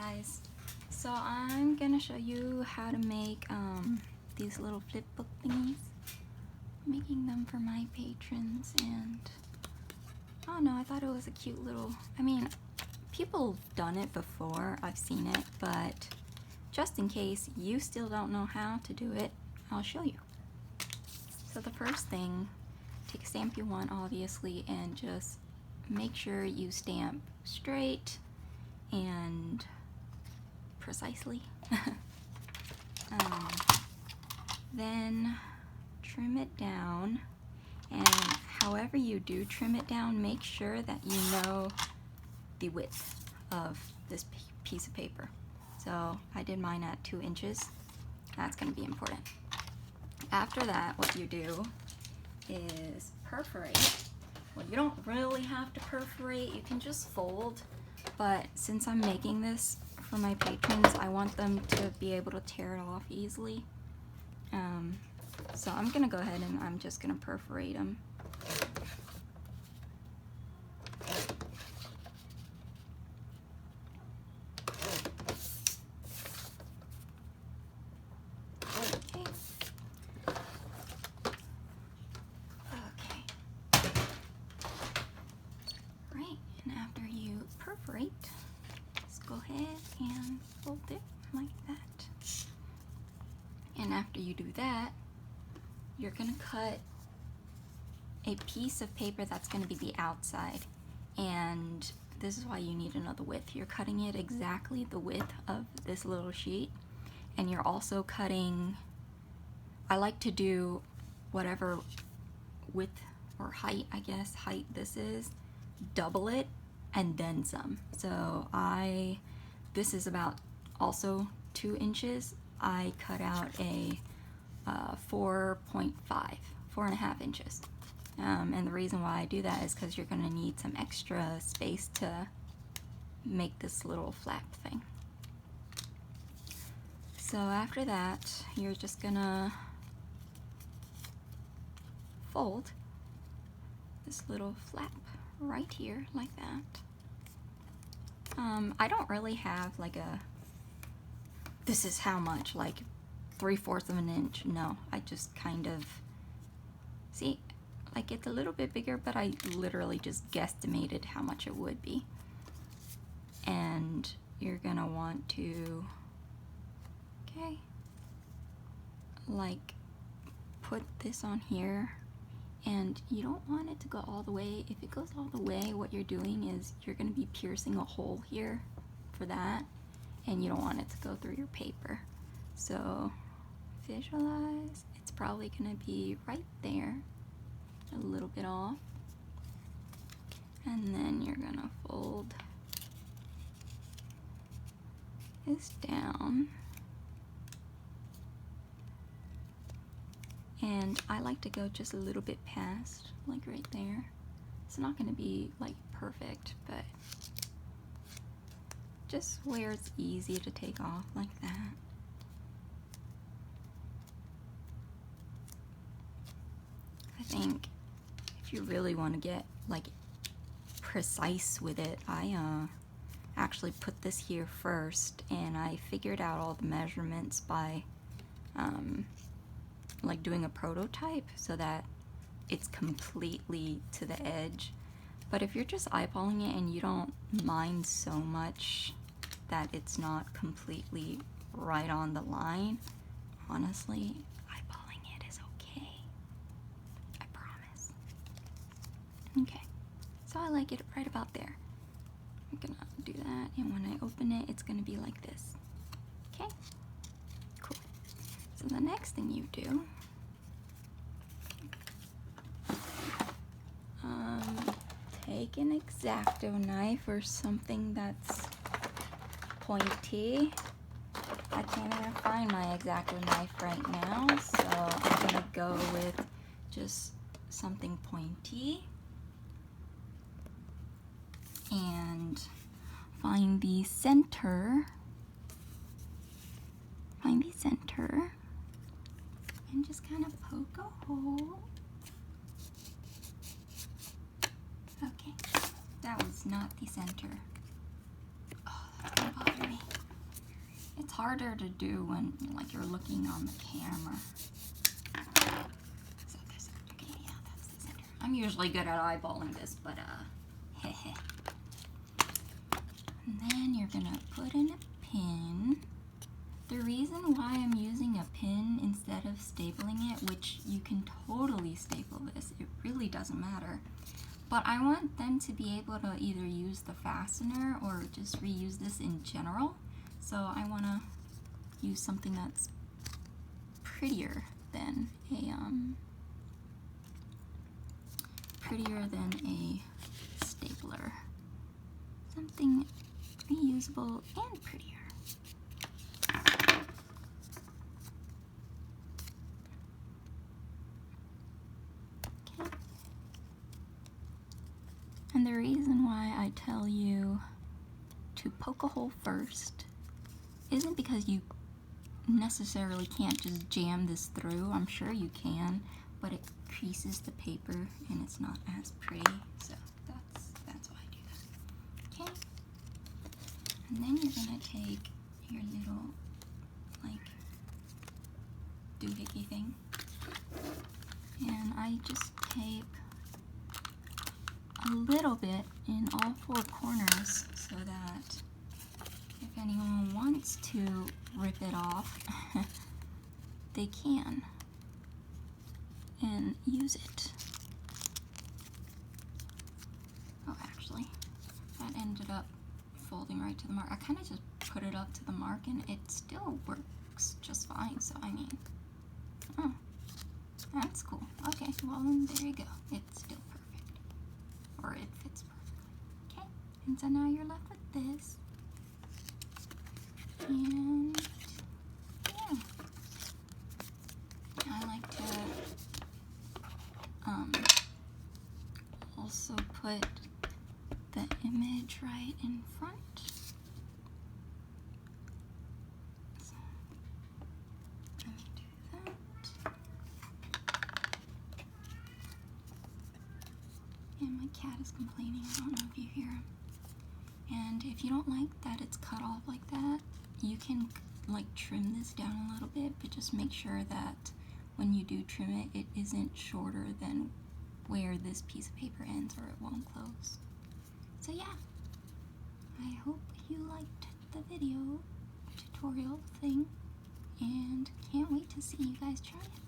guys, so I'm gonna show you how to make these little flip book thingies. I'm making them for my patrons, and I don't know, I thought it was a cute little, I mean, people have done it before, I've seen it, but just in case you still don't know how to do it, I'll show you. So the first thing, take a stamp you want, obviously, and just make sure you stamp straight and precisely. Then trim it down, and however you do trim it down, make sure that you know the width of this piece of paper. So I did mine at 2 inches. That's going to be important. After that, what you do is perforate. Well, you don't really have to perforate, you can just fold, but since I'm making this for my patrons, I want them to be able to tear it off easily. So I'm gonna go ahead and I'm just gonna perforate them. Perforate, just go ahead and fold it like that. And after you do that, you're gonna cut a piece of paper that's gonna be the outside, and this is why you need another width. You're cutting it exactly the width of this little sheet, and you're also cutting, I like to do whatever width or height, I guess, height this is, double it and then some. So this is about also 2 inches. I cut out a 4.5 inches. And the reason why I do that is because you're gonna need some extra space to make this little flap thing. So after that, you're just gonna fold this little flap right here like that. I don't really have like this is how much, like 3/4 of an inch. No, I just kind of, see, like it's a little bit bigger, but I literally just guesstimated how much it would be. And you're gonna want to, like put this on here. And you don't want it to go all the way. If it goes all the way, what you're doing is you're going to be piercing a hole here for that, and you don't want it to go through your paper. So visualize, it's probably going to be right there, a little bit off, and then you're going to fold this down. And I like to go just a little bit past, like right there. It's not gonna be like perfect, but just where it's easy to take off like that. I think if you really want to get like precise with it, I actually put this here first, and I figured out all the measurements by like doing a prototype so that it's completely to the edge. But if you're just eyeballing it and you don't mind so much that it's not completely right on the line, honestly, eyeballing it is okay. I promise. Okay, so I like it right about there. I'm gonna do that, and when I open it, it's gonna be like this. Okay? So the next thing you do, take an X-Acto knife or something that's pointy. I can't even find my X-Acto knife right now, so I'm gonna go with just something pointy. And find the center. And just kind of poke a hole. Okay, that was not the center. Oh, that's gonna bother me. harder to do when like you're looking on the camera. So there's, okay, yeah, that's the center. I'm usually good at eyeballing this, but heh. And then you're gonna put in a pin. The reason why I'm using a pin instead of stapling it, which you can totally staple this, it really doesn't matter. But I want them to be able to either use the fastener or just reuse this in general. So I want to use something that's prettier than a stapler. Something reusable and prettier. Okay. And the reason why I tell you to poke a hole first isn't because you necessarily can't just jam this through. I'm sure you can, but it creases the paper and it's not as pretty. So that's why I do that. Okay. And then you're gonna take your little like doohickey thing, and I just tape a little bit in all four corners so that if anyone wants to rip it off, they can and use it. Oh, actually, that ended up folding right to the mark. I kind of just put it up to the mark and it still works just fine. So I mean, oh, that's cool. Okay, well then there you go. It's still perfect, or it fits perfectly. Okay, and so now you're left with this. And yeah, I like to also put the image right in front. So, let me do that. And my cat is complaining. I don't know if you hear him. And if you don't like that it's cut off like that, you can like trim this down a little bit, but just make sure that when you do trim it, it isn't shorter than where this piece of paper ends or it won't close. So yeah, I hope you liked the video tutorial thing and can't wait to see you guys try it.